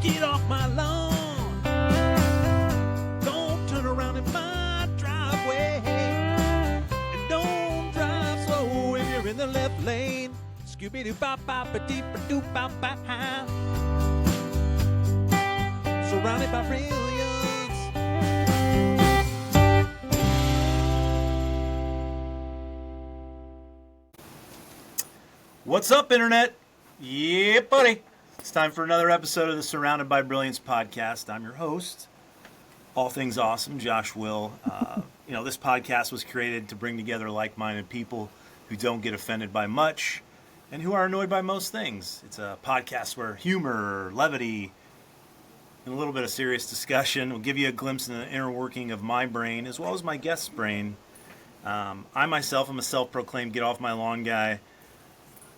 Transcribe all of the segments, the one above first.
Get off my lawn. Don't turn around in my driveway. And don't drive slow when you're in the left lane. Scooby-Doo-bop-bop-a-deep-a-doop-bop-bop. Surrounded by brilliance. What's up, Internet? Yeah, buddy. It's time for another episode of the Surrounded by Brilliance podcast. I'm your host, all things awesome, Josh Will. This podcast was created to bring together like-minded people who don't get offended by much and who are annoyed by most things. It's a podcast where humor, levity, and a little bit of serious discussion will give you a glimpse into the inner working of my brain as well as my guest's brain. I myself am a self-proclaimed get off my lawn guy.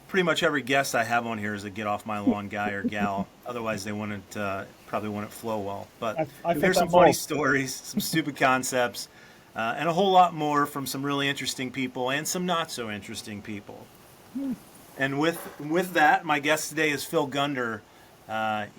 Pretty much every guest I have on here is a get off my lawn guy or gal. Otherwise, they probably wouldn't flow well. But there's some funny stories, some stupid concepts, and a whole lot more from some really interesting people and some not so interesting people. And with that, my guest today is Phil Gunder.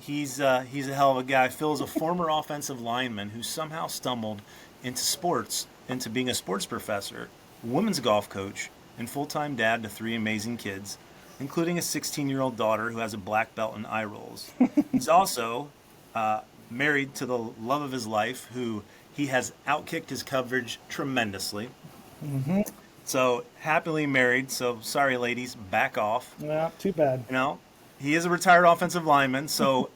He's a hell of a guy. Phil is a former offensive lineman who somehow stumbled into being a sports professor, women's golf coach, and full-time dad to 3 amazing kids, including a 16-year-old daughter who has a black belt in eye rolls. He's also married to the love of his life, who he has outkicked his coverage tremendously. Mm-hmm. So happily married. So sorry, ladies, back off. Yeah, too bad. He is a retired offensive lineman, so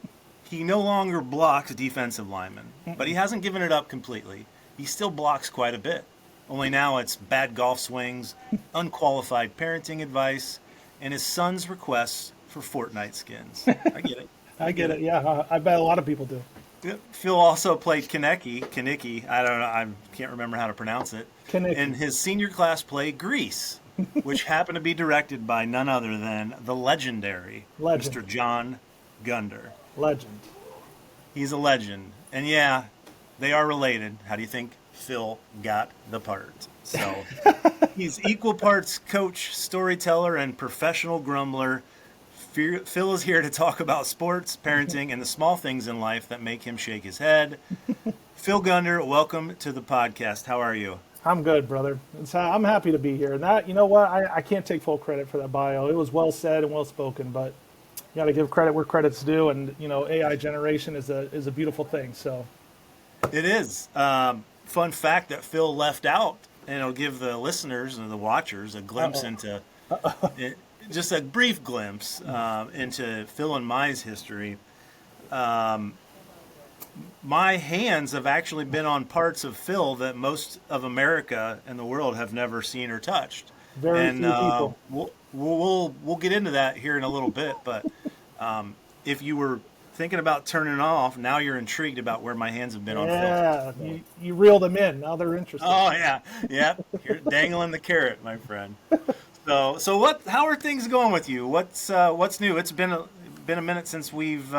he no longer blocks defensive linemen, but he hasn't given it up completely. He still blocks quite a bit. Only now it's bad golf swings, unqualified parenting advice, and his son's requests for Fortnite skins. I get it. I get it. Yeah, I bet a lot of people do. Phil also played Kaneki. I don't know. I can't remember how to pronounce it. Kaneki. And his senior class play Grease, which happened to be directed by none other than the legendary Mr. John Gunder. Legend. He's a legend. And yeah, they are related. How do you think Phil got the part? So he's equal parts coach, storyteller, and professional grumbler. Phil is here to talk about sports, parenting, and the small things in life that make him shake his head. Phil Gunder, welcome to the podcast. How are you? I'm good, brother. I'm happy to be here. And that, you know what? I can't take full credit for that bio. It was well said and well spoken, but you got to give credit where credit's due. And AI generation is a beautiful thing. So it is. Fun fact that Phil left out, and it'll give the listeners and the watchers a glimpse into, just a brief glimpse into Phil and Mai's history. My hands have actually been on parts of Phil that most of America and the world have never seen or touched. Very few people. We'll get into that here in a little bit, but if you were thinking about turning off, now you're intrigued about where my hands have been on Phil. Yeah, you reel them in. Now they're interested. Oh yeah. You're dangling the carrot, my friend. So what? How are things going with you? What's new? It's been a minute since we've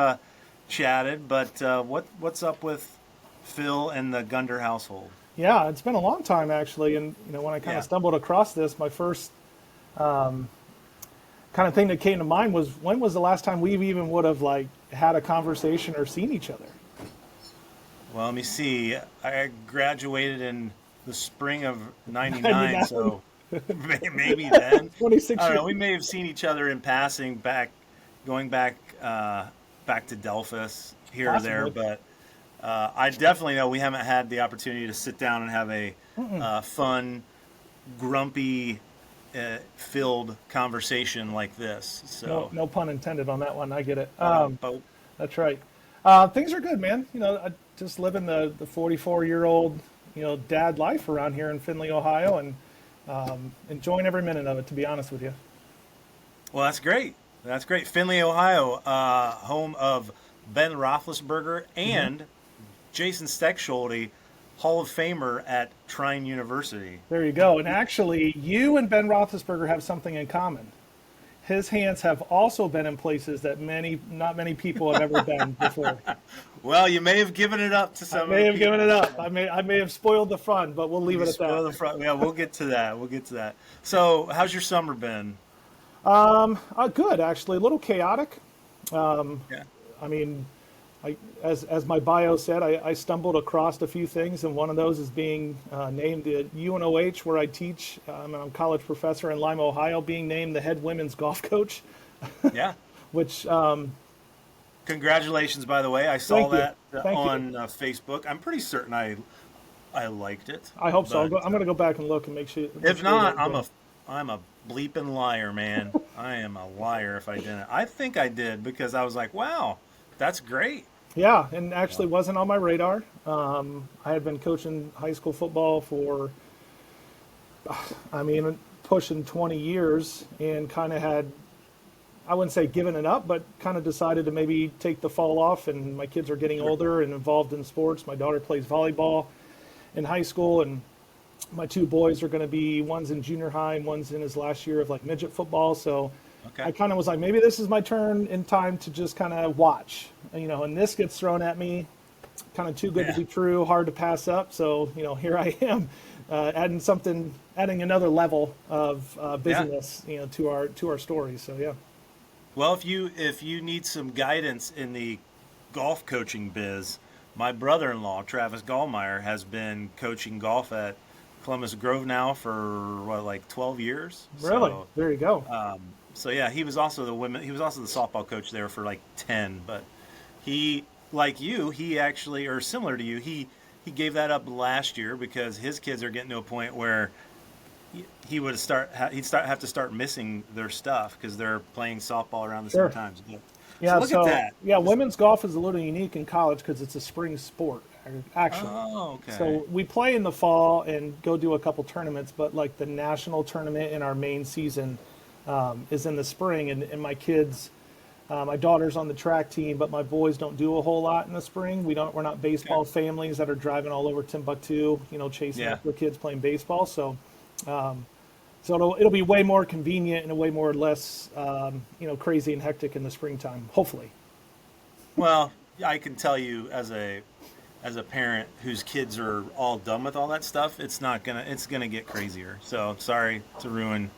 chatted, but what's up with Phil and the Gunder household? Yeah, it's been a long time actually, and when I kind of stumbled across this, my first kind of thing that came to mind was, when was the last time we even would have had a conversation or seen each other? Well, let me see. I graduated in the spring of '99, so maybe then. 26 I don't know. We may have seen each other in passing, going back to Delphus here Possibly. or there, but I definitely know we haven't had the opportunity to sit down and have a fun, grumpy, filled conversation like this. So no pun intended on that one. I get it. That's right. Things are good, man. I just living the 44-year-old dad life around here in Findlay, Ohio, and enjoying every minute of it, to be honest with you. Well, that's great. That's great. Findlay, Ohio, home of Ben Roethlisberger and Jason Steckschulte, Hall of Famer at Trine University. There you go. And actually, you and Ben Roethlisberger have something in common. His hands have also been in places that not many people have ever been before. Well, you may have given it up to some. I may have given it up. I may have spoiled the fun, but we'll leave it at that. The front. Yeah, we'll get to that. So, how's your summer been? Good, actually. A little chaotic. Yeah. I mean, as my bio said, I stumbled across a few things, and one of those is being named at UNOH, where I teach. I'm a college professor in Lima, Ohio, being named the head women's golf coach. Yeah. Which Congratulations, by the way. I saw that Thank on Facebook. I'm pretty certain I liked it. I hope so. But, I'm going to go back and look and make sure. If not, I'm a bleeping liar, man. I am a liar if I didn't. I think I did because I was like, wow, that's great. Yeah, and actually wasn't on my radar. I had been coaching high school football for, pushing 20 years, and kind of had, I wouldn't say given it up, but kind of decided to maybe take the fall off. And my kids are getting older and involved in sports. My daughter plays volleyball in high school, and my two boys are going to be, one's in junior high and one's in his last year of like midget football. So I kind of was like, maybe this is my turn in time to just kind of watch, and this gets thrown at me, kind of too good to be true, hard to pass up. So, here I am, adding another level of busyness, to our story. So, yeah. Well, if you need some guidance in the golf coaching biz, my brother-in-law, Travis Gallmeyer, has been coaching golf at Columbus Grove now for 12 years. Really? So, there you go. So yeah, he was also the softball coach there for like 10, but he, like you, he actually, or similar to you, he gave that up last year because his kids are getting to a point where he'd have to start missing their stuff because they're playing softball around the same time. Yeah, so look at that. Yeah, women's golf is a little unique in college because it's a spring sport, actually. Oh, okay. So we play in the fall and go do a couple tournaments, but like the national tournament in our main season is in the spring. And my kids, my daughter's on the track team, but my boys don't do a whole lot in the spring. We're not baseball families that are driving all over Timbuktu, chasing after kids playing baseball. So, So it'll be way more convenient and way more less, crazy and hectic in the springtime, hopefully. Well, I can tell you as a parent whose kids are all done with all that stuff, it's gonna get crazier. So sorry to ruin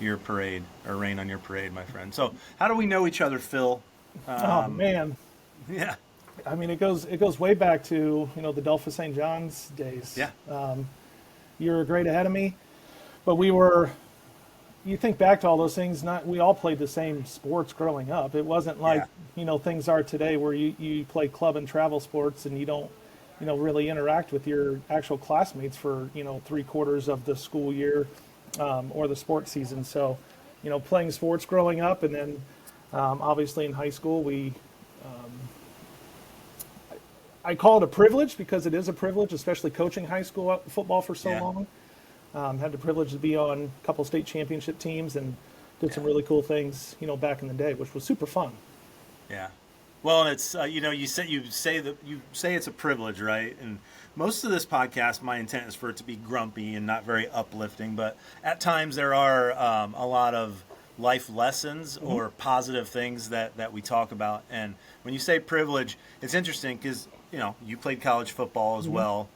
your parade or rain on your parade, my friend. So how do we know each other, Phil? Oh man. Yeah. I mean, it goes way back to the Delphos St. John's days. Yeah. You were a grade ahead of me. But you think back to all those things, we all played the same sports growing up. It wasn't like, things are today where you play club and travel sports and you don't, really interact with your actual classmates for, 3/4 of the school year or the sports season. So, playing sports growing up, and then obviously in high school, I call it a privilege because it is a privilege, especially coaching high school football for so long. Had the privilege to be on a couple state championship teams and did some really cool things, back in the day, which was super fun. Yeah. Well, and it's you say it's a privilege, right? And most of this podcast, my intent is for it to be grumpy and not very uplifting, but at times there are a lot of life lessons or positive things that we talk about. And when you say privilege, it's interesting because you played college football as well,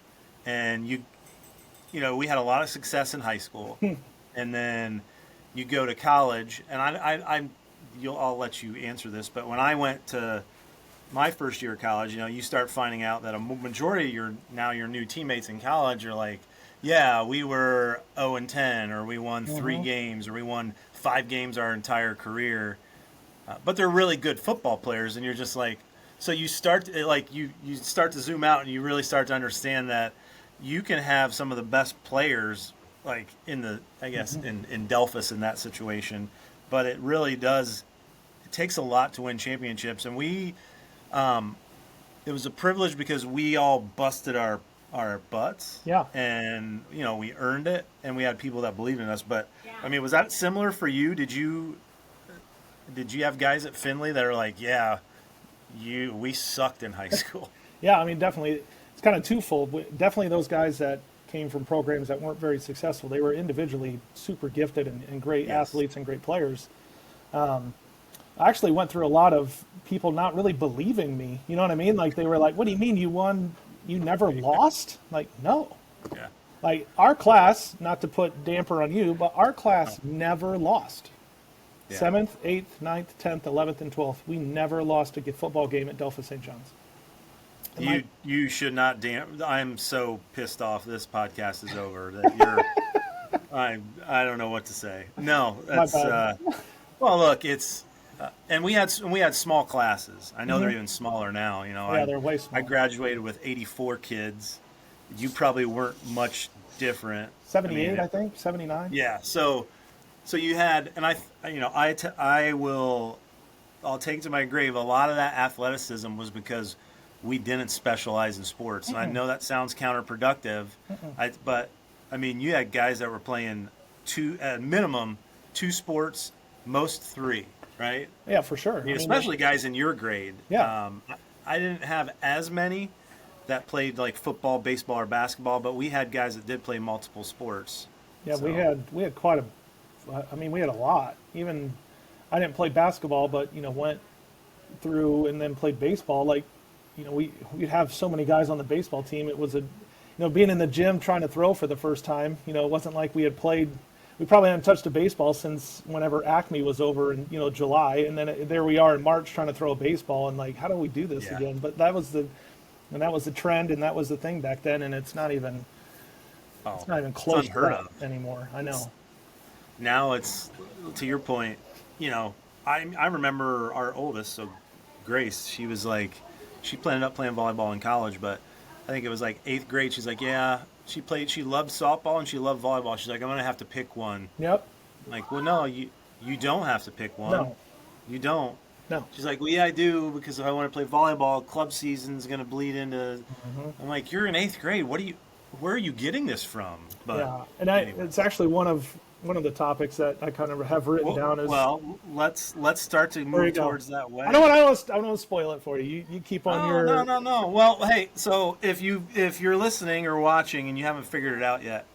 and we had a lot of success in high school, and then you go to college, and I'll let you answer this, but when I went to my first year of college, you start finding out that a majority of your new teammates in college are like, yeah, we were 0-10, or we won 3 games, or we won 5 games our entire career, but they're really good football players, and you're just like, so you start you start to zoom out, and you really start to understand that you can have some of the best players like in Delphos in that situation, but it really does. It takes a lot to win championships, and it was a privilege because we all busted our butts. Yeah. And we earned it, and we had people that believed in us. But I mean, was that similar for you? Did you have guys at Findlay that are like, yeah, we sucked in high school? Yeah, I mean, definitely. It's kind of twofold. Definitely those guys that came from programs that weren't very successful. They were individually super gifted and great athletes and great players. I actually went through a lot of people not really believing me. You know what I mean? Like they were like, "What do you mean you won? You never lost?" Like, no. Yeah. Like our class, not to put damper on you, but our class never lost. Yeah. 7th, 8th, 9th, 10th, 11th, and 12th. We never lost a football game at Delphos St. John's. You should not damn. I'm so pissed off. This podcast is over. That you're. I don't know what to say. No, My that's. bad. Well, look, it's. And we had small classes. I know they're even smaller now. Yeah, they're way I smaller. graduated with 84 kids. You probably weren't much different. 78, I think, 79. Yeah. So you had, and I'll take to my grave. A lot of that athleticism was because we didn't specialize in sports, and I know that sounds counterproductive. But I mean, you had guys that were playing at minimum 2 sports, most 3, right? Yeah, for sure. I mean, especially guys in your grade. Yeah. I didn't have as many that played like football, baseball, or basketball, but we had guys that did play multiple sports. Yeah, So, we had quite a. I mean, we had a lot. Even I didn't play basketball, but went through and then played baseball. Like, we'd have so many guys on the baseball team. It was being in the gym trying to throw for the first time. It wasn't like we had played. We probably hadn't touched a baseball since whenever Acme was over in July, and then there we are in March trying to throw a baseball, and like, how do we do this again? But that was the trend, and that was the thing back then, and it's not even close to that anymore. I know. Now it's, to your point, I remember our oldest, so Grace, she was like, she ended up playing volleyball in college, but I think it was like 8th grade. She's like, yeah, she loved softball and she loved volleyball. She's like, I'm going to have to pick one. Yep. I'm like, well, no, you don't have to pick one. No. You don't. No. She's like, well, yeah, I do, because if I want to play volleyball, club season's going to bleed into. I'm like, you're in 8th grade. Where are you getting this from? But yeah, and anyway. it's actually one of the topics that I kind of have written down. Is let's start to move towards that way. I don't want to spoil it for you. You keep on your. No. Well, hey, so if you're listening or watching and you haven't figured it out yet,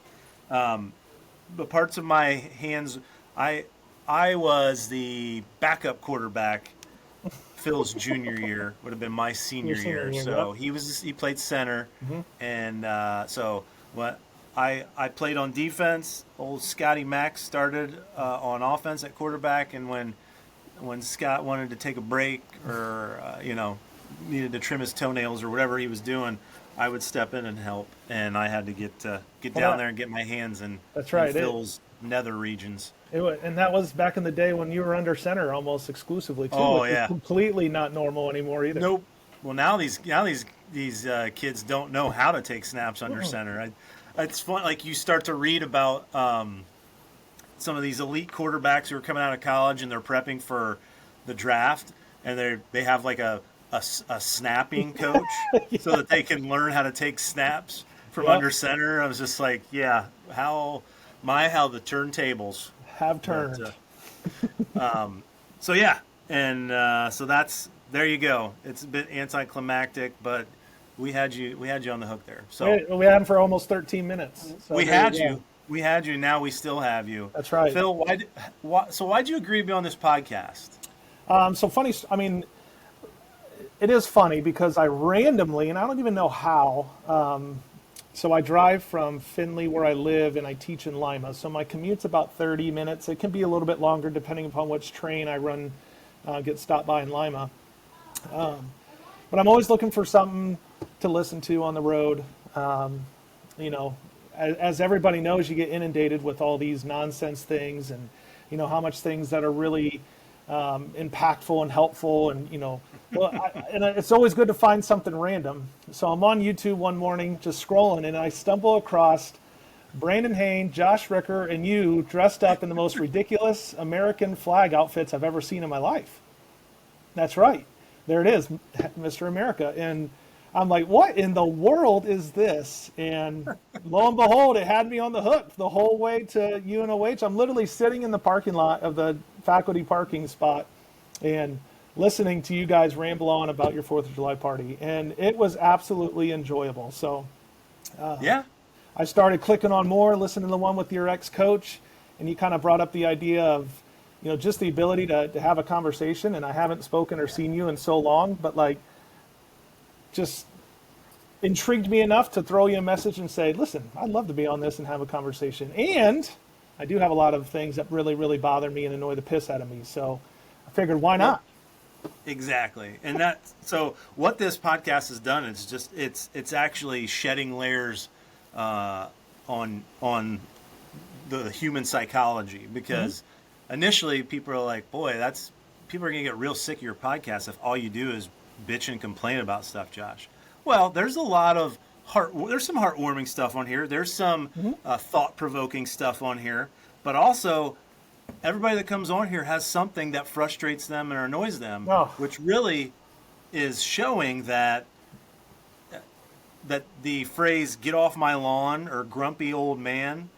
the parts of my hands, I was the backup quarterback. Phil's junior year would have been my senior year. So he played center, and so what I played on defense. Old Scotty Mack started on offense at quarterback, and when Scott wanted to take a break or needed to trim his toenails or whatever he was doing, I would step in and help, and I had to get down there and get my hands in. That's right. In Phil's nether regions. And that was back in the day when you were under center almost exclusively too. Oh, which yeah. is completely not normal anymore either. Nope. Well, now these kids don't know how to take snaps under center. It's fun. Like, you start to read about some of these elite quarterbacks who are coming out of college and they're prepping for the draft, and they have like a snapping coach so that they can learn how to take snaps from under center. I was just like, yeah, how the turntables have turned. But, so yeah, and so there you go. It's a bit anticlimactic, but we had you on the hook there. So we had him for almost 13 minutes. So we had you. Now we still have you. That's right. Phil, why'd you agree to be on this podcast? So funny. I mean, it is funny because I randomly, and I don't even know how. So I drive from Findlay, where I live, and I teach in Lima. So my commute's about 30 minutes. It can be a little bit longer depending upon which train I run, get stopped by in Lima. But I'm always looking for something to listen to on the road. As everybody knows, you get inundated with all these nonsense things, and how much things that are really impactful and helpful, and and it's always good to find something random. So I'm on YouTube one morning just scrolling, and I stumble across Brandon Hain, Josh Ricker, and you dressed up in the most ridiculous American flag outfits I've ever seen in my life. That's right. There it is, Mr. America. And I'm like, what in the world is this? And lo and behold, it had me on the hook the whole way to UNOH. I'm literally sitting in the parking lot of the faculty parking spot and listening to you guys ramble on about your 4th of July party. And it was absolutely enjoyable. So Yeah. I started clicking on more, listening to the one with your ex-coach, and you kind of brought up the idea of, just the ability to have a conversation. And I haven't spoken or seen you in so long, but just intrigued me enough to throw you a message and say, listen, I'd love to be on this and have a conversation. And I do have a lot of things that really, really bother me and annoy the piss out of me. So I figured, why not? Exactly. And so what this podcast has done is just it's actually shedding layers on the human psychology, because initially people are like, boy, people are going to get real sick of your podcast if all you do is bitch and complain about stuff, Josh. Well, there's a lot of there's some heartwarming stuff on here. There's some thought-provoking stuff on here, but also everybody that comes on here has something that frustrates them and annoys them, Oh. which really is showing that the phrase "get off my lawn" or "grumpy old man,"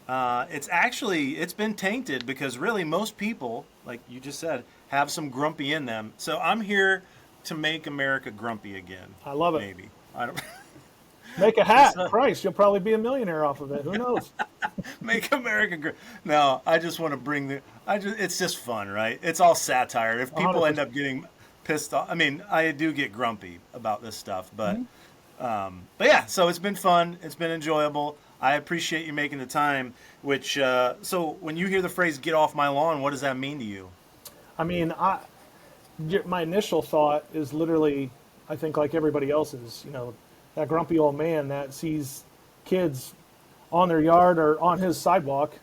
it's been tainted, because really most people, like you just said, have some grumpy in them. So I'm here to make America grumpy again. I love it. Maybe I don't. Make a hat. Christ, you'll probably be a millionaire off of it. Who knows? Make America great. No, I just want to bring it's just fun, right? It's all satire. If people 100%. end up getting pissed off, I mean, I do get grumpy about this stuff, but yeah, so it's been fun. It's been enjoyable. I appreciate you making the time, so when you hear the phrase "get off my lawn," what does that mean to you? I mean, my initial thought is literally, I think like everybody else's, that grumpy old man that sees kids on their yard or on his sidewalk,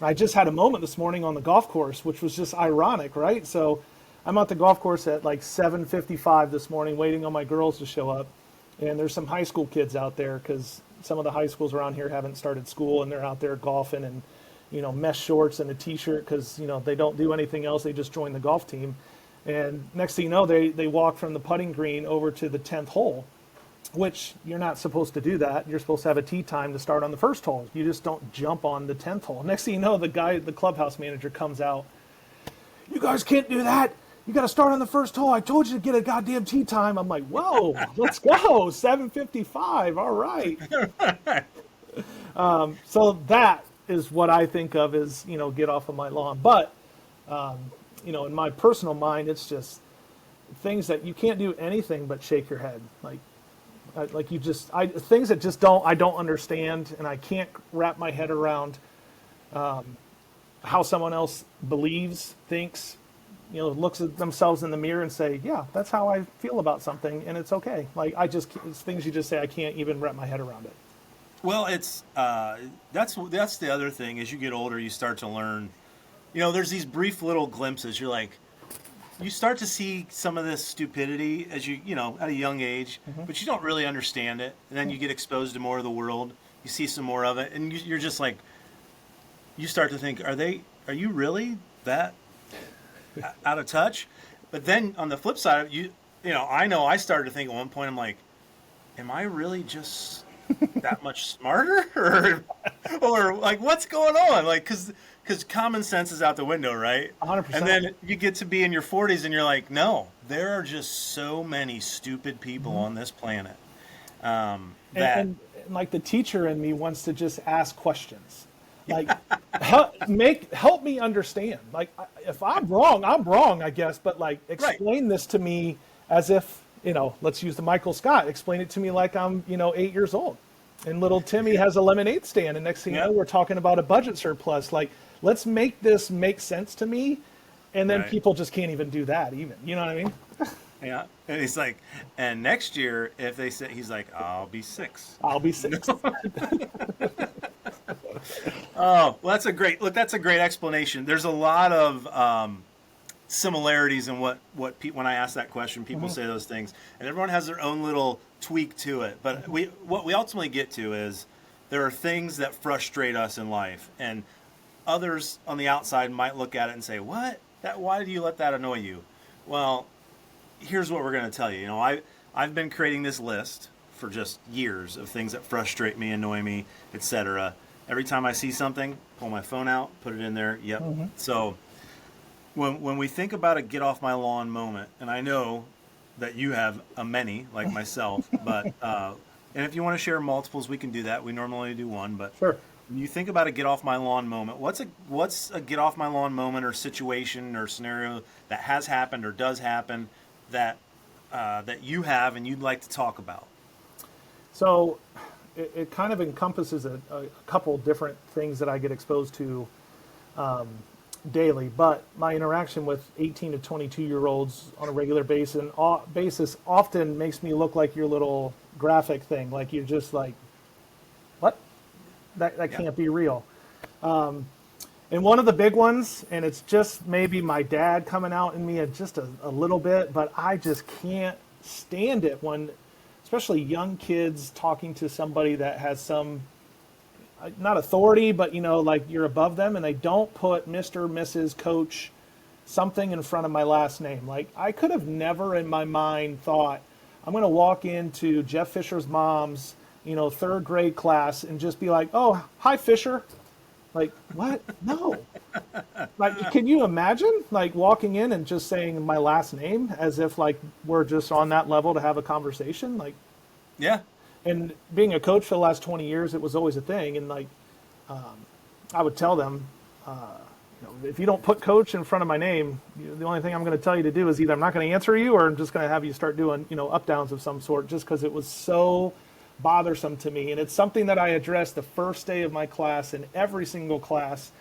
I just had a moment this morning on the golf course, which was just ironic, right? So I'm at the golf course at like 7:55 this morning, waiting on my girls to show up. And there's some high school kids out there, because some of the high schools around here haven't started school, and they're out there golfing in, mesh shorts and a t-shirt, because, they don't do anything else. They just joined the golf team. And next thing you know, they walk from the putting green over to the 10th hole, which you're not supposed to do that. You're supposed to have a tee time to start on the first hole. You just don't jump on the 10th hole. Next thing you know, the clubhouse manager comes out. You guys can't do that. You got to start on the first hole. I told you to get a goddamn tee time. I'm like, whoa, let's go. 7:55. All right. So that is what I think of as, get off of my lawn. But, in my personal mind, it's just things that you can't do anything but shake your head. Things that I don't understand, and I can't wrap my head around how someone else believes, thinks, looks at themselves in the mirror and say, yeah, that's how I feel about something, and it's okay. It's things you just say, I can't even wrap my head around it. Well, it's that's the other thing. As you get older, you start to learn. There's these brief little glimpses. You start to see some of this stupidity as at a young age, but you don't really understand it. And then you get exposed to more of the world. You see some more of it, and you're just like, you start to think, are you really that out of touch? But then on the flip side, I know I started to think at one point, I'm like, am I really just that much smarter, or like what's going on? Like, because common sense is out the window, right? 100%. And then you get to be in your 40s and you're like, no, there are just so many stupid people on this planet. And like the teacher in me wants to just ask questions. Like, help me understand. Like, if I'm wrong, I guess. But like, explain this to me as if, let's use the Michael Scott. Explain it to me like I'm, 8 years old. And little Timmy has a lemonade stand. And next thing you know, we're talking about a budget surplus. Like, let's make this make sense to me. And then people just can't even do that even. You know what I mean? Yeah. And he's like, and next year, if they say, he's like, I'll be 6. I'll be 6. Oh, well, that's a great explanation. There's a lot of similarities in what when I ask that question, people say those things, and everyone has their own little tweak to it. But what we ultimately get to is there are things that frustrate us in life, and others on the outside might look at it and say, "What? Why do you let that annoy you?" Well, here's what we're going to tell you. I've been creating this list for just years of things that frustrate me, annoy me, etc. Every time I see something, pull my phone out, put it in there. Yep. So when we think about a get off my lawn moment, and I know that you have a many like myself, but and if you want to share multiples, we can do that. We normally do one, but sure. When you think about a get off my lawn moment, what's a get off my lawn moment or situation or scenario that has happened or does happen that you have and you'd like to talk about? So it kind of encompasses a couple different things that I get exposed to daily, but my interaction with 18 to 22-year-olds on a regular basis often makes me look like your little graphic thing. Like you're just like, what? That can't be real. And one of the big ones, and it's just maybe my dad coming out in me just a little bit, but I just can't stand it when, especially young kids talking to somebody that has some, not authority, but like you're above them, and they don't put Mr., Mrs., Coach, something in front of my last name. Like I could have never in my mind thought I'm going to walk into Jeff Fisher's mom's, third grade class and just be like, oh, hi, Fisher. Like, what? No. Like, can you imagine, like, walking in and just saying my last name as if, like, we're just on that level to have a conversation? Like, yeah. And being a coach for the last 20 years, it was always a thing. And, like, I would tell them, if you don't put coach in front of my name, the only thing I'm going to tell you to do is either I'm not going to answer you or I'm just going to have you start doing, up downs of some sort, just because it was so bothersome to me. And it's something that I addressed the first day of my class in every single class.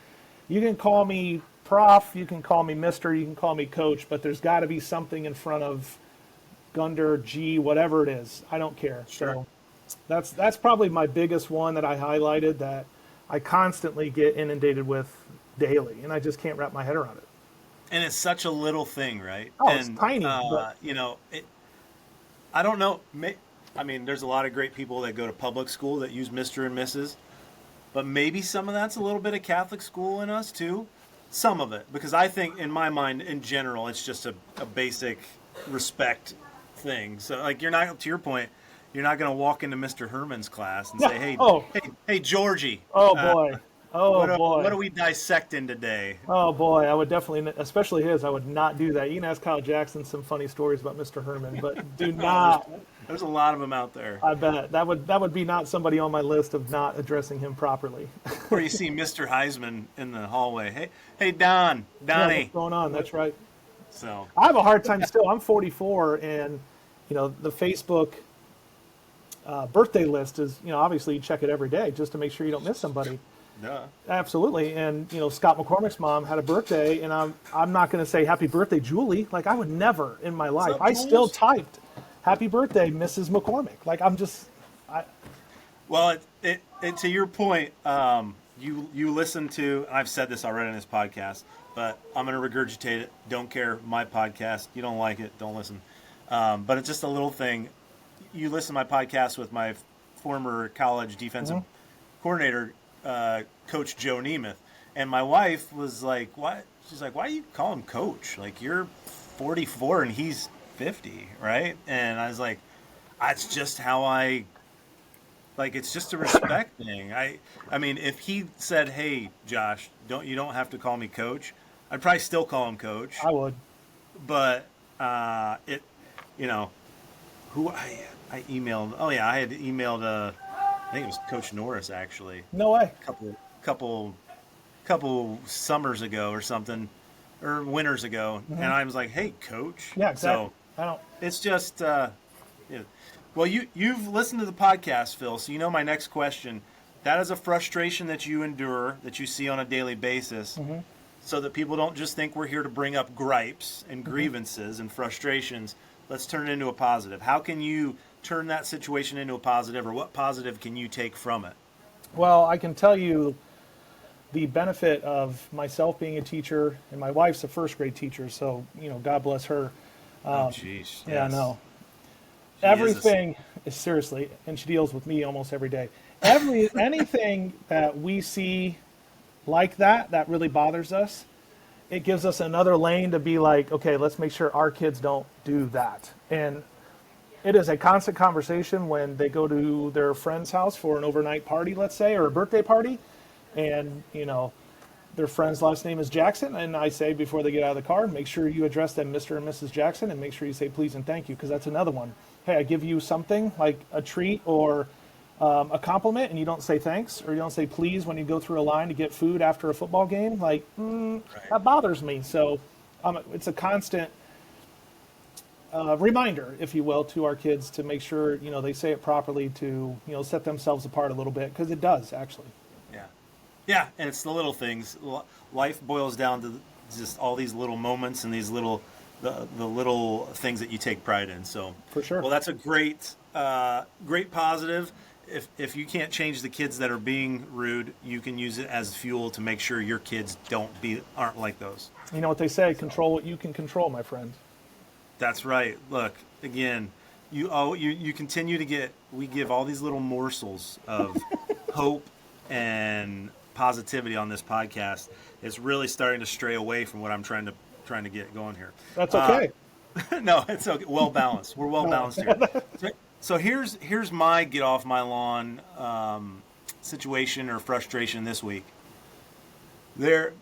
You can call me prof, you can call me mister, you can call me coach, but there's got to be something in front of Gunder, G, whatever it is. I don't care. Sure. So that's probably my biggest one that I highlighted that I constantly get inundated with daily, and I just can't wrap my head around it. And it's such a little thing, right? Oh, and, it's tiny. But... I don't know. I mean, there's a lot of great people that go to public school that use Mr. and Mrs., but maybe some of that's a little bit of Catholic school in us too. Some of it, because I think in my mind, in general, it's just a basic respect thing. So, like, you're not, to your point, you're not going to walk into Mr. Herman's class and say, hey, Georgie. Oh, boy. What are we dissecting today? Oh, boy, I would definitely, especially his, I would not do that. You can ask Kyle Jackson some funny stories about Mr. Herman, but do not. There's a lot of them out there. I bet. That would be not somebody on my list of not addressing him properly. Or you see Mr. Heisman in the hallway. Hey, Donnie. Yeah, what's going on? That's right. So I have a hard time still. I'm 44, and, the Facebook birthday list is, obviously you check it every day just to make sure you don't miss somebody. Duh. Absolutely. And, Scott McCormick's mom had a birthday, and I'm not going to say happy birthday, Julie. Like, I would never in my life. I still typed happy birthday, Mrs. McCormick. Like, Well, it to your point, you listen to, and I've said this already in this podcast, but I'm going to regurgitate it. Don't care, my podcast. You don't like it, don't listen. But it's just a little thing. You listen to my podcast with my former college defensive coordinator, Coach Joe Nemeth, and my wife was like, "What?" She's like, "Why do you call him Coach? Like, you're 44 and he's 50, right?" And I was like, "That's just how I like. It's just a respect thing." I mean, if he said, "Hey, Josh, you don't have to call me Coach," I'd probably still call him Coach. I would, but who I emailed. Oh yeah, I had emailed. I think it was Coach Norris, actually. No way. Couple summers ago or something, or winters ago, and I was like, "Hey, Coach." Yeah, exactly. So it's just, well, you've listened to the podcast, Phil, so you know my next question. That is a frustration that you endure, that you see on a daily basis, so that people don't just think we're here to bring up gripes and grievances and frustrations. Let's turn it into a positive. How can you turn that situation into a positive, or what positive can you take from it? Well, I can tell you the benefit of myself being a teacher, and my wife's a first grade teacher, so, God bless her. Oh, jeez. Yeah, I know. She Everything is seriously, and she deals with me almost every day. Anything that we see like that really bothers us, it gives us another lane to be like, okay, let's make sure our kids don't do that. And it is a constant conversation when they go to their friend's house for an overnight party, let's say, or a birthday party, and, their friend's last name is Jackson, and I say before they get out of the car, make sure you address them Mr. and Mrs. Jackson, and make sure you say please and thank you, because that's another one. Hey, I give you something, like a treat or a compliment, and you don't say thanks, or you don't say please when you go through a line to get food after a football game, like, that bothers me. So it's a constant reminder, if you will, to our kids to make sure, they say it properly, to, set themselves apart a little bit, because it does, actually. Yeah. Yeah, and it's the little things. Life boils down to just all these little moments and these little the little things that you take pride in. So, For sure. well, that's a great positive. If you can't change the kids that are being rude, you can use it as fuel to make sure your kids aren't like those. You know what they say, control what you can control, my friend. That's right. Look, again, you continue to we give all these little morsels of hope and positivity on this podcast. It's really starting to stray away from what I'm trying to get going here. That's okay. No, it's okay. Well balanced. We're well balanced here. So here's my get off my lawn situation or frustration this week. There's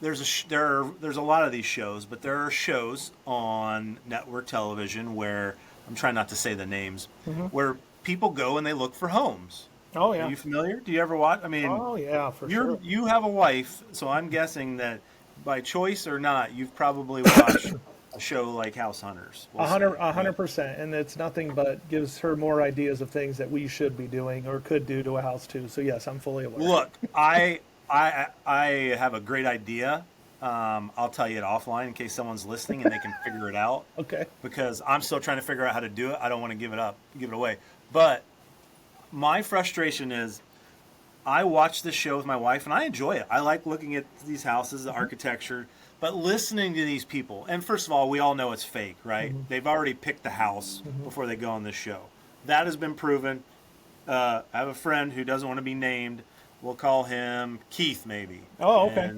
a lot of these shows, but there are shows on network television where I'm trying not to say the names, where people go and they look for homes. Oh yeah. Are you familiar? Do you ever watch? I mean, oh yeah, for sure. You have a wife, so I'm guessing that by choice or not, you've probably watched a show like House Hunters. 100%, and it's nothing but gives her more ideas of things that we should be doing or could do to a house too. So yes, I'm fully aware. Look, I have a great idea. I'll tell you it offline in case someone's listening and they can figure it out. Okay. Because I'm still trying to figure out how to do it. I don't want to give it away. But my frustration is I watch this show with my wife and I enjoy it. I like looking at these houses, the architecture, but listening to these people. And first of all, we all know it's fake, right? They've already picked the house before they go on this show. That has been proven. I have a friend who doesn't want to be named. We'll call him Keith, maybe. Oh, okay.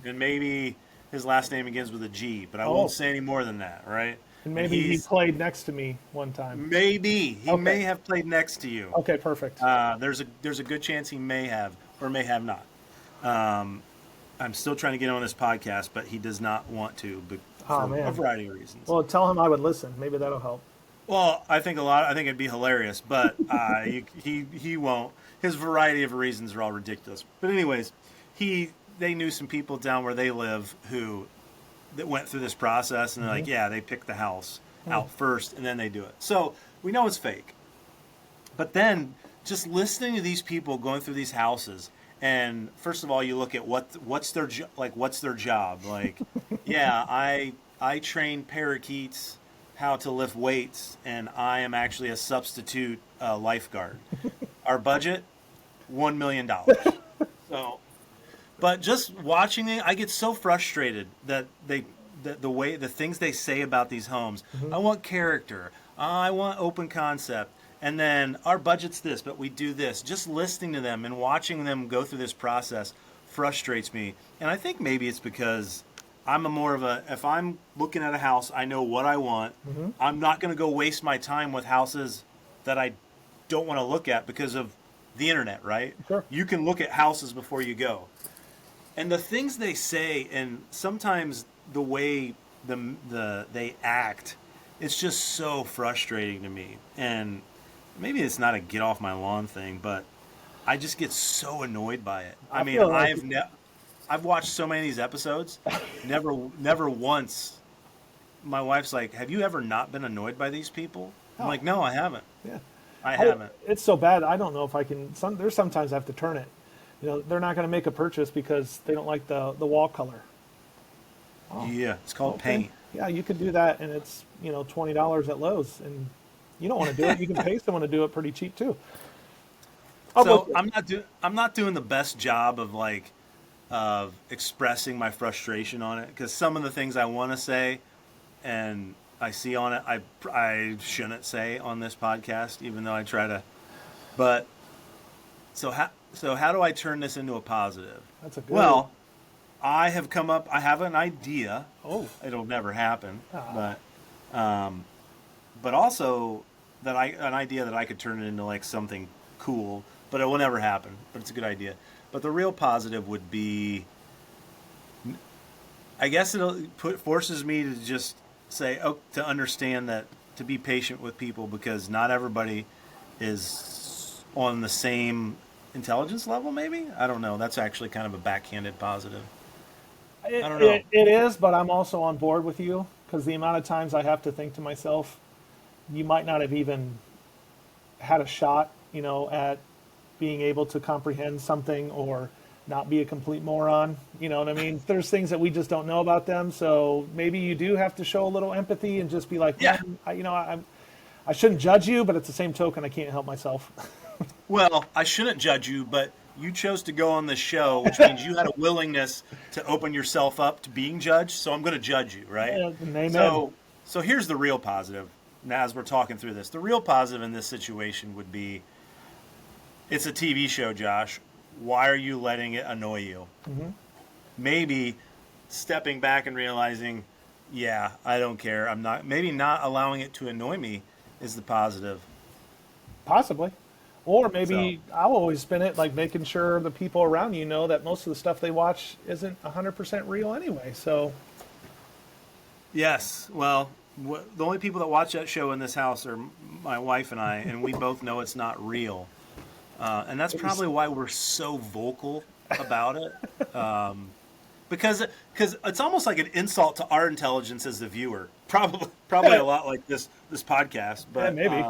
And maybe his last name begins with a G, but I won't say any more than that, right? And maybe he played next to me one time. Maybe. He may have played next to you. Okay, perfect. There's a good chance he may have or may have not. I'm still trying to get him on this podcast, but he does not want to for a variety of reasons. Well, tell him I would listen. Maybe that'll help. Well, I think it'd be hilarious, but he won't. His variety of reasons are all ridiculous. But anyways, they knew some people down where they live that went through this process, and they're like, yeah, they pick the house out first, and then they do it. So we know it's fake. But then just listening to these people going through these houses, and first of all, you look at what's their job. Like, yeah, I train parakeets how to lift weights, and I am actually a substitute lifeguard. Our budget, $1 million. So, but just watching it, I get so frustrated that the things they say about these homes. I want character. I want open concept. And then our budget's this, but we do this. Just listening to them and watching them go through this process frustrates me. And I think maybe it's because if I'm looking at a house, I know what I want. I'm not going to go waste my time with houses that I don't want to look at because of the internet, right? Sure. You can look at houses before you go. And the things they say, and sometimes the way they act, it's just so frustrating to me. And maybe it's not a get off my lawn thing, but I just get so annoyed by it. I've watched so many of these episodes. Never once. My wife's like, "Have you ever not been annoyed by these people?" I'm like, "No, I haven't." Yeah, I haven't. It's so bad. I don't know if I can. There's sometimes I have to turn it. They're not going to make a purchase because they don't like the wall color. Oh, yeah, it's called paint. Yeah, you could do that, and it's $20 at Lowe's, and you don't want to do it. You can pay someone to do it pretty cheap too. So I'm not doing the best job of expressing my frustration on it, because some of the things I want to say and I see on it, I shouldn't say on this podcast, even though I try to. But so how do I turn this into a positive? That's a good. Well, I have an idea. Oh, it'll never happen, but also an idea that I could turn it into something cool, but it will never happen. But it's a good idea. But the real positive would be, I guess forces me to just say, to understand that, to be patient with people, because not everybody is on the same intelligence level, maybe? I don't know. That's actually kind of a backhanded positive. I don't know. It is, but I'm also on board with you, because the amount of times I have to think to myself, you might not have even had a shot, at being able to comprehend something, or not be a complete moron. You know what I mean? There's things that we just don't know about them. So maybe you do have to show a little empathy and just be like, Yeah. man, I shouldn't judge you, but at the same token, I can't help myself. Well, I shouldn't judge you, but you chose to go on this show, which means you had a willingness to open yourself up to being judged. So I'm going to judge you, right? Yeah, amen. So here's the real positive. Now, as we're talking through this, the real positive in this situation would be, it's a TV show, Josh. Why are you letting it annoy you? Mm-hmm. Maybe stepping back and realizing, yeah, I don't care. Maybe not allowing it to annoy me is the positive. Possibly. Or maybe I'll always spin it like making sure the people around you know that most of the stuff they watch isn't 100% real anyway. So, yes. Well, the only people that watch that show in this house are my wife and I, and we both know it's not real. And that's probably why we're so vocal about it. Because it's almost like an insult to our intelligence as the viewer. Probably a lot like this podcast. But yeah, maybe.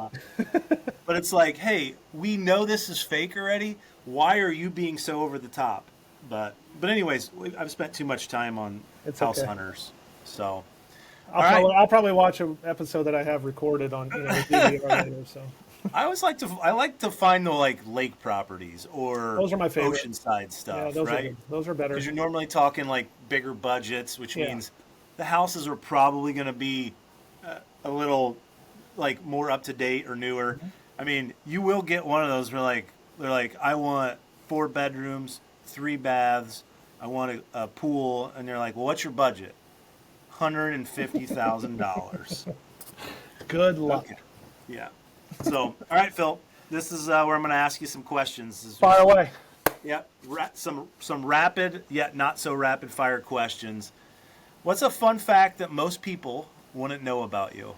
But it's like, hey, we know this is fake already. Why are you being so over the top? But anyways, I've spent too much time on House Hunters, so I'll probably watch an episode that I have recorded on the DVR later. So I like to find the lake properties or those are my favorite. Oceanside stuff. Yeah, those right? Those are better Because you're normally talking bigger budgets, which means the houses are probably going to be a little more up to date or newer. Mm-hmm. I mean, you will get one of those where they're like, I want 4 bedrooms, 3 baths, I want a pool, and they're like, well, what's your budget? $150,000. Good luck. Okay. Yeah. So, all right, Phil, this is where I'm going to ask you some questions. Fire away. Yeah, some rapid yet not so rapid fire questions. What's a fun fact that most people wouldn't know about you?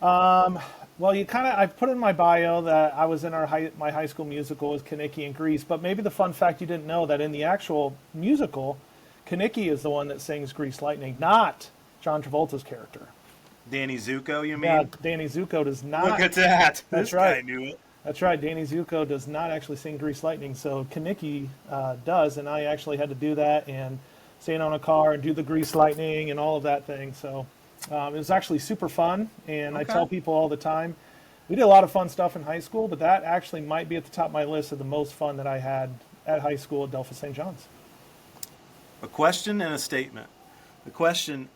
Well, I put in my bio that I was in my high school musical was Kaniki in Grease, but maybe the fun fact you didn't know that in the actual musical, Kaniki is the one that sings Grease Lightning, not John Travolta's character. Danny Zuko, you mean? Yeah, Danny Zuko does not. Look at that. That's this right. Guy knew it. That's right. Danny Zuko does not actually sing Grease Lightning, so Kaniki does, and I actually had to do that and stand on a car and do the Grease Lightning and all of that thing. So it was actually super fun, and I tell people all the time, we did a lot of fun stuff in high school, but that actually might be at the top of my list of the most fun that I had at high school at Delphos St. John's. A question and a statement. The question,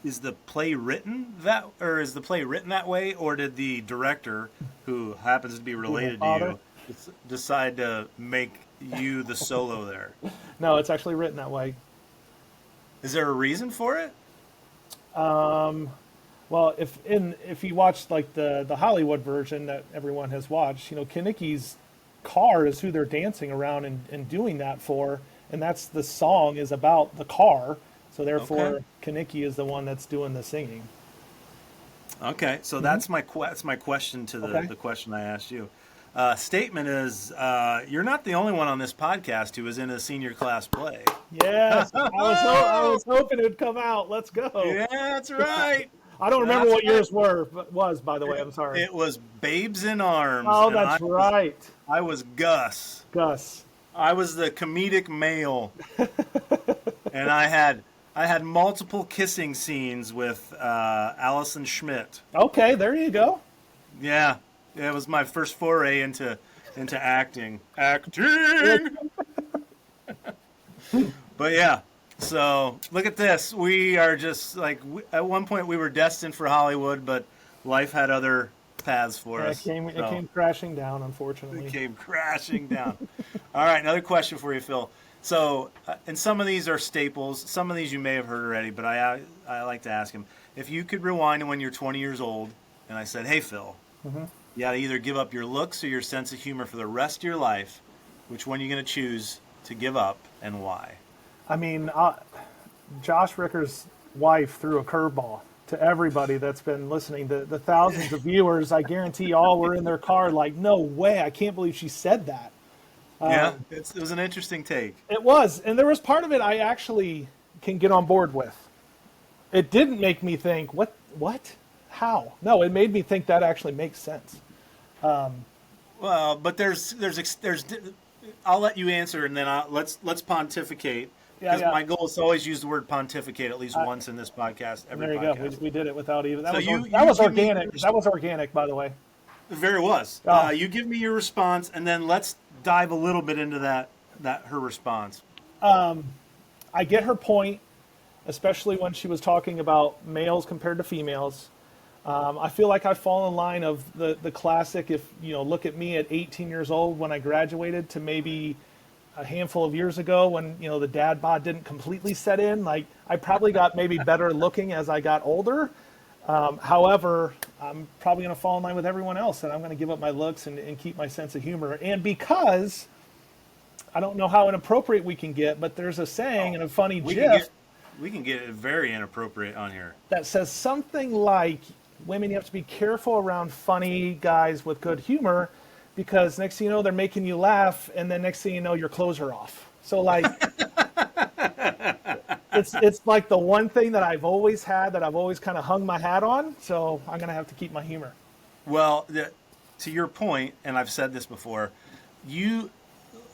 is the play written that way, or did the director, who happens to be related to you, decide to make you the solo there? No, it's actually written that way. Is there a reason for it? Well, if you watch the Hollywood version that everyone has watched, Kaniki's car is who they're dancing around and doing that for, and that's the song is about the car. So therefore, Kaniki is the one that's doing the singing. Okay, so that's my question to the question I asked you. Statement is, you're not the only one on this podcast who is in a senior class play. Yes, I was hoping it would come out. Let's go. Yeah, that's right. I don't remember what yours was, by the way. I'm sorry. It was Babes in Arms. Oh, that's right. I was Gus. I was the comedic male, and I had multiple kissing scenes with Allison Schmidt. Okay, there you go. Yeah, it was my first foray into acting. But yeah, so look at this. We are just at one point we were destined for Hollywood, but life had other paths for us. It came crashing down, unfortunately. It came crashing down. All right, another question for you, Phil. So, and some of these are staples. Some of these you may have heard already, but I like to ask them. If you could rewind to when you're 20 years old, and I said, hey, Phil, you got to either give up your looks or your sense of humor for the rest of your life, which one are you going to choose to give up and why? I mean, Josh Ricker's wife threw a curveball to everybody that's been listening. The thousands of viewers, I guarantee all were in their car like, no way, I can't believe she said that. Yeah, it was an interesting take. It was, and there was part of it I actually can get on board with. It didn't make me think, what, how? No, it made me think that actually makes sense. Well, but there's I'll let you answer, and then let's pontificate. Yeah, Because my goal is to always use the word pontificate at least once in this podcast. Every there you podcast. go. We did it without even. That So was organic. That was organic, by the way. It very was. Oh. You give me your response, and then let's dive a little bit into her response. I get her point, especially when she was talking about males compared to females. I feel like I fall in line of the classic. If look at me at 18 years old when I graduated to maybe a handful of years ago when the dad bod didn't completely set in. Like I probably got maybe better looking as I got older. However, I'm probably going to fall in line with everyone else, and I'm going to give up my looks and keep my sense of humor. And because I don't know how inappropriate we can get, but there's a saying and a funny gif. We can get it very inappropriate on here. That says something like, women, you have to be careful around funny guys with good humor, because next thing you know, they're making you laugh, and then next thing you know, your clothes are off. So like, it's like the one thing that I've always had that I've always kind of hung my hat on. So I'm gonna have to keep my humor. Well, to your point, and I've said this before, you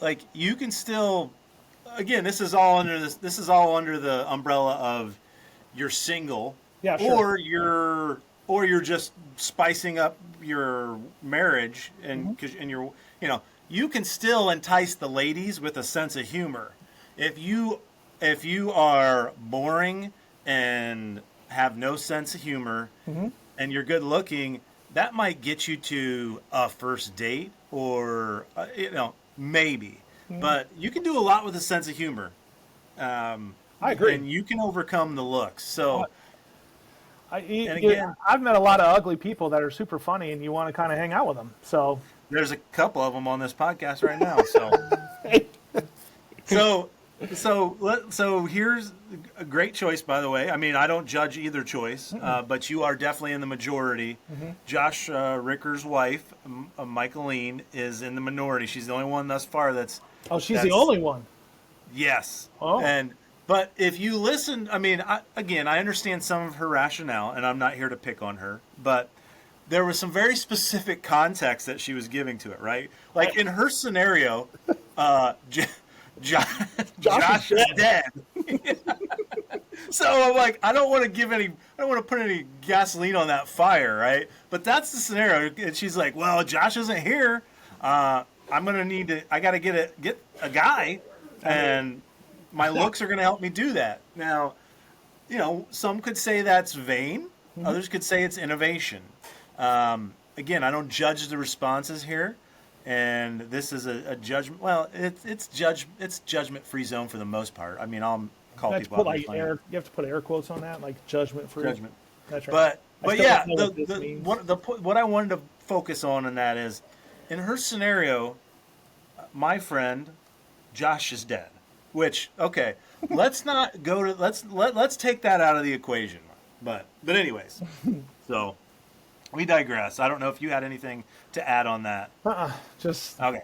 can still, again, this is all under the umbrella of you're single, Yeah, sure. or you're just spicing up your marriage, and because you can still entice the ladies with a sense of humor. If you are boring and have no sense of humor, and you're good looking, that might get you to a first date, or maybe. But you can do a lot with a sense of humor. I agree. And you can overcome the looks. So. I've met a lot of ugly people that are super funny, and you want to kind of hang out with them. So there's a couple of them on this podcast right now. So here's a great choice, by the way. I mean, I don't judge either choice, but you are definitely in the majority. Josh Ricker's wife, Michaeline, is in the minority. She's the only one thus far that's. Oh, she's the only one. Yes. Oh. But if you listen, I mean, I understand some of her rationale, and I'm not here to pick on her, but there was some very specific context that she was giving to it, right? Like in her scenario, Josh is dead. So I'm like, I don't want to put any gasoline on that fire, right? But that's the scenario. And she's like, well, Josh isn't here. I got to get a guy, and my looks are going to help me do that. Now, some could say that's vain. Others could say it's innovation. Again, I don't judge the responses here, and this is a judgment. Well, it's judgment-free zone for the most part. I mean, I'll call people out. You have to put air quotes on that, like judgment-free. Judgment. That's right. But yeah, what I wanted to focus on in that is, in her scenario, my friend Josh is dead. Which, okay, let's not go to let's take that out of the equation. But anyways, so we digress. I don't know if you had anything to add on that. Just okay.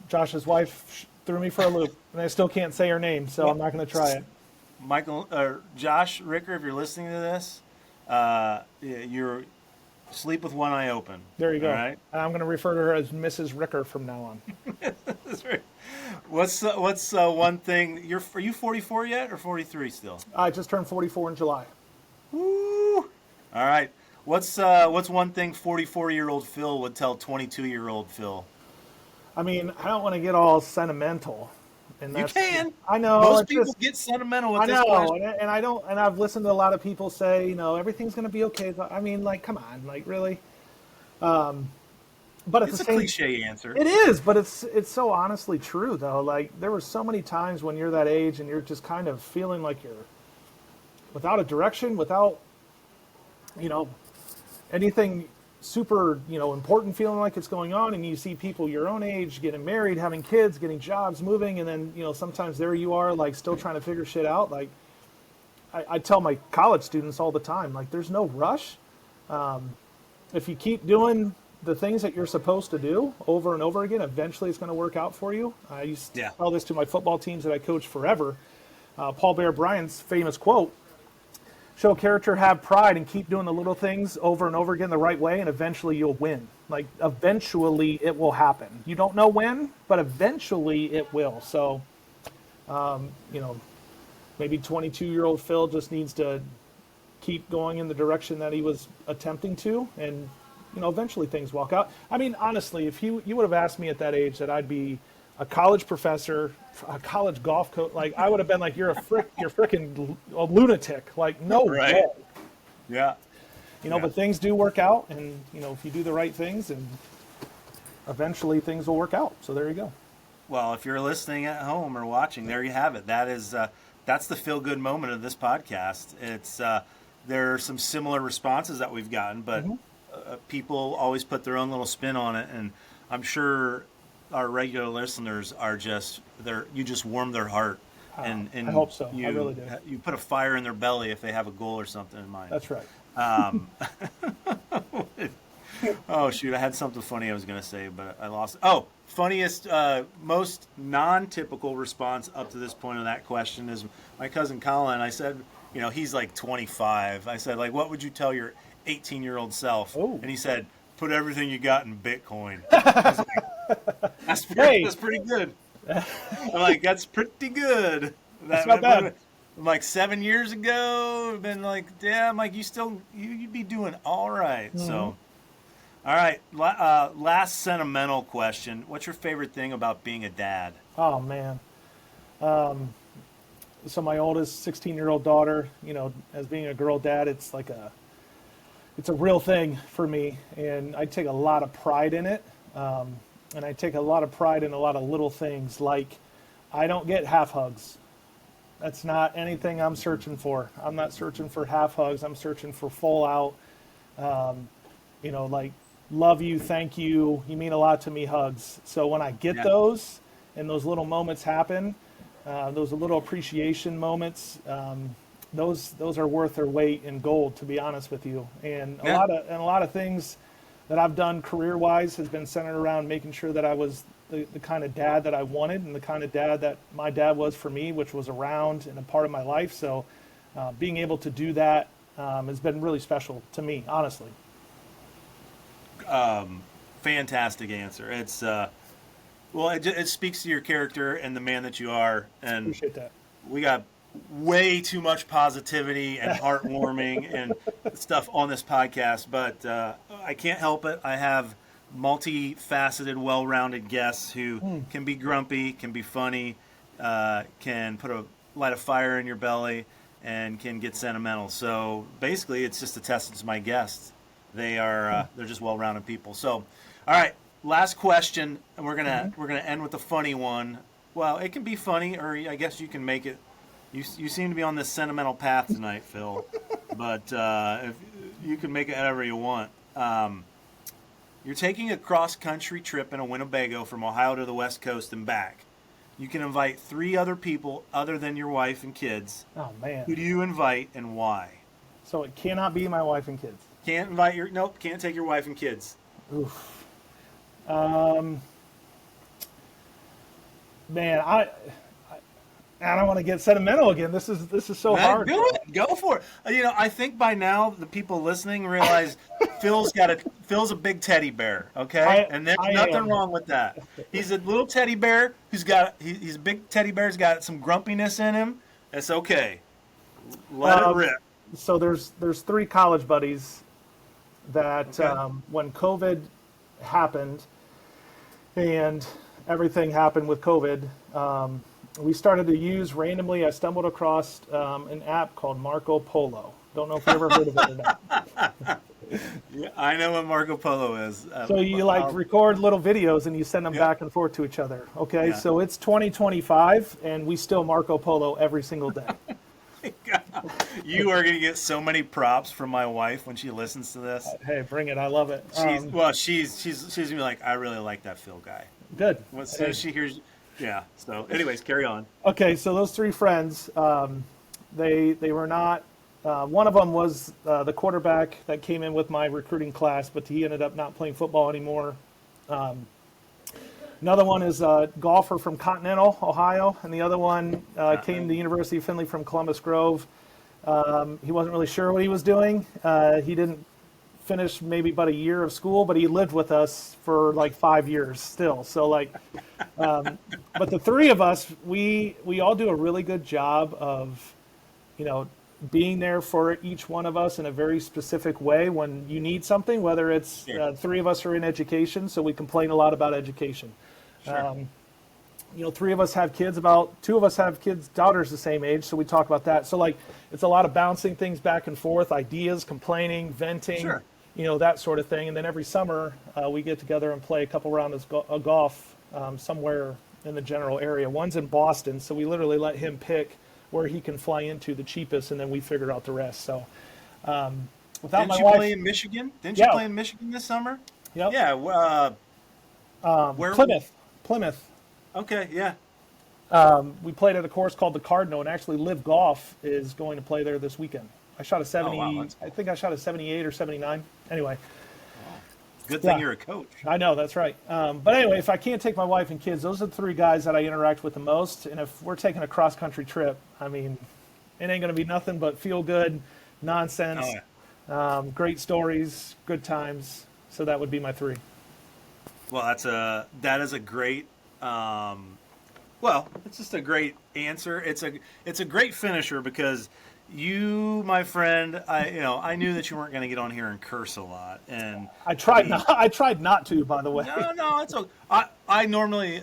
Josh's wife threw me for a loop, and I still can't say her name, so I'm not going to try it. Josh Ricker, if you're listening to this, you're sleep with one eye open. There you go. All right? And I'm going to refer to her as Mrs. Ricker from now on. That's right. What's one thing? Are you 44 yet or 43 still? I just turned 44 in July. Woo! All right. What's one thing 44-year-old Phil would tell 22-year-old Phil? I mean, I don't want to get all sentimental. And you can. I know. Most people get sentimental with this question. And I don't. And I've listened to a lot of people say, everything's going to be okay. I mean, like, come on, like, really. But it's a cliche answer. It is, but it's so honestly true, though. Like, there were so many times when you're that age and you're just kind of feeling like you're without a direction, without, anything super, important feeling like it's going on, and you see people your own age getting married, having kids, getting jobs, moving, and then, sometimes there you are, like, still trying to figure shit out. Like, I tell my college students all the time, like, there's no rush. If you keep doing the things that you're supposed to do over and over again, eventually it's going to work out for you. I used to tell this to my football teams that I coached forever. Paul Bear Bryant's famous quote, show character, have pride, and keep doing the little things over and over again the right way, and eventually you'll win. Like, eventually it will happen. You don't know when, but eventually it will. So, maybe 22-year-old Phil just needs to keep going in the direction that he was attempting to, and eventually things walk out. I mean, honestly, if you would have asked me at that age that I'd be a college professor, a college golf coach, like, I would have been like, you're freaking a lunatic. Like, no way. Yeah. But things do work out, and if you do the right things, and eventually things will work out. So there you go. Well, if you're listening at home or watching, there you have it. That is that's the feel good moment of this podcast. It's there are some similar responses that we've gotten, but people always put their own little spin on it, and I'm sure our regular listeners are you just warm their heart, and I hope so. I really do. You put a fire in their belly if they have a goal or something in mind. That's right. Oh shoot! I had something funny I was going to say, but I lost it. Oh, funniest, most non-typical response up to this point of that question is my cousin Colin. I said, he's like 25. I said, like, what would you tell your 18-year-old self? Oh. And he said, put everything you got in Bitcoin. I was like, that's pretty good. I'm like, that's pretty good. That's not bad. Like 7 years ago, I've been like, yeah, I'm like, you'd be doing all right. Mm-hmm. So, all right, last sentimental question. What's your favorite thing about being a dad? Oh, man. So my oldest 16-year-old daughter, as being a girl dad, it's a real thing for me, and I take a lot of pride in it. And I take a lot of pride in a lot of little things, like I don't get half hugs. That's not anything I'm searching for. I'm not searching for half hugs. I'm searching for full out, like, love you, thank you, you mean a lot to me hugs. So when I get those, and those little moments happen, those little appreciation moments, those are worth their weight in gold, to be honest with you. And a lot of things that I've done career-wise has been centered around making sure that I was the kind of dad that I wanted, and the kind of dad that my dad was for me, which was around and a part of my life. So being able to do that has been really special to me, honestly. Fantastic answer. It's it speaks to your character and the man that you are, and appreciate that. We got way too much positivity and heartwarming and stuff on this podcast, but I can't help it. I have multifaceted, well-rounded guests who can be grumpy, can be funny, can light a fire in your belly, and can get sentimental. So basically, it's just a testament to my guests. They're just well-rounded people. So, all right, last question, and we're gonna end with a funny one. Well, it can be funny, or I guess you can make it. You seem to be on this sentimental path tonight, Phil, but if you can make it however you want. You're taking a cross-country trip in a Winnebago from Ohio to the West Coast and back. You can invite 3 other people other than your wife and kids. Oh, man. Who do you invite and why? So it cannot be my wife and kids. Can't take your wife and kids. Oof. Man, I don't want to get sentimental again. This is so hard. Go for it. I think by now the people listening realize Phil's a big teddy bear. Okay, and there's nothing wrong with that. He's a little teddy bear he's a big teddy bear. He's got some grumpiness in him. It's okay. Let it rip. So there's 3 college buddies that when COVID happened and everything happened with COVID. We started to use randomly. I stumbled across an app called Marco Polo. Don't know if you ever heard of it or not. Yeah, I know what Marco Polo is. So you record little videos and you send them back and forth to each other. Okay, so it's 2025 and we still Marco Polo every single day. You are going to get so many props from my wife when she listens to this. Hey, bring it! I love it. She's going to be like, I really like that Phil guy. Good. So she hears. Yeah. So, anyways, carry on. Okay, so those 3 friends, they were not. One of them was the quarterback that came in with my recruiting class, but he ended up not playing football anymore. Another one is a golfer from Continental, Ohio, and the other one came to the University of Findlay from Columbus Grove. He wasn't really sure what he was doing. He didn't finish maybe about a year of school, but he lived with us for like 5 years still. So like, but the three of us, we all do a really good job of, being there for each one of us in a very specific way when you need something, whether it's three of us are in education, so we complain a lot about education. Sure. Three of us have kids, two of us have kids, daughters the same age, so we talk about that. So like, it's a lot of bouncing things back and forth, ideas, complaining, venting, Sure. That sort of thing. And then every summer we get together and play a couple rounds of golf somewhere in the general area. One's in Boston, so we literally let him pick where he can fly into the cheapest, and then we figure out the rest. So without Didn't my you wife, play in Michigan? Didn't you play in Michigan this summer? Yep. Yeah. Where? Plymouth. Okay. Yeah. We played at a course called the Cardinal, and actually Live Golf is going to play there this weekend. I shot a 70. Oh, wow, I think I shot a 78 or 79. Anyway. Good thing you're a coach. I know, that's right. But anyway, if I can't take my wife and kids, those are the three guys that I interact with the most. And if we're taking a cross-country trip, I mean, it ain't going to be nothing but feel good, nonsense, great stories, good times. So that would be my three. Well, that is a great. It's just a great answer. It's a great finisher because you, my friend, I knew that you weren't going to get on here and curse a lot, and I tried not to, by the way. No, it's okay. I normally,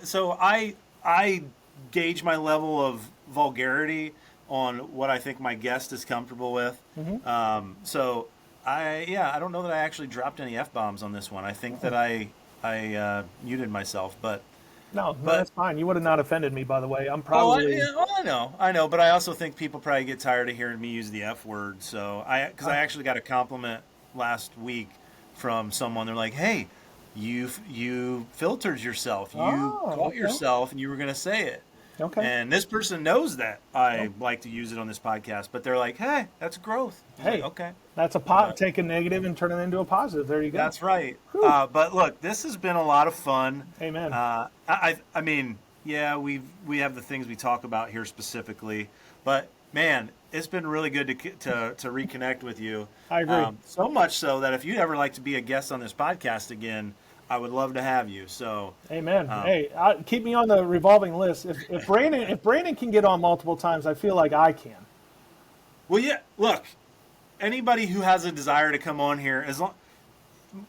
I gauge my level of vulgarity on what I think my guest is comfortable with. Mm-hmm. I don't know that I actually dropped any F-bombs on this one. I think that I muted myself, but that's fine. You would have not offended me, by the way. I'm probably. I know, but I also think people probably get tired of hearing me use the F word. So I actually got a compliment last week from someone. They're like, "Hey, you filtered yourself. You caught yourself, and you were going to say it." Okay. And this person knows that I like to use it on this podcast, but they're like, "Hey, that's growth." Hey, okay. That's take a negative and turn it into a positive. There you go. That's right. But look, this has been a lot of fun. Amen. I mean, yeah, we have the things we talk about here specifically, but man, it's been really good to reconnect with you. I agree. So much so that if you'd ever like to be a guest on this podcast again, I would love to have you. So, amen. Hey, keep me on the revolving list. If Brandon can get on multiple times, I feel like I can. Well, yeah. Look, anybody who has a desire to come on here, as long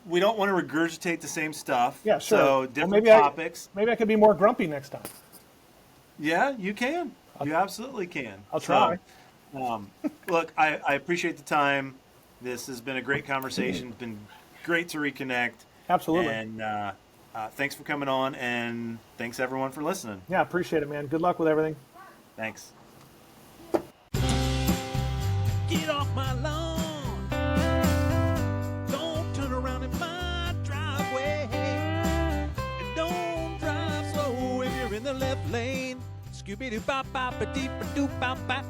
we don't want to regurgitate the same stuff. Yeah, sure. So different topics. Maybe I could be more grumpy next time. Yeah, you can. You absolutely can. I'll try. Look, I appreciate the time. This has been a great conversation. It's been great to reconnect. Absolutely. And thanks for coming on, and thanks everyone for listening. Yeah, appreciate it, man. Good luck with everything. Thanks. Get off my lawn. Don't turn around in my driveway. And don't drive slow if you're in the left lane. Scooby-Doo bop bop a deep a doop bop bop.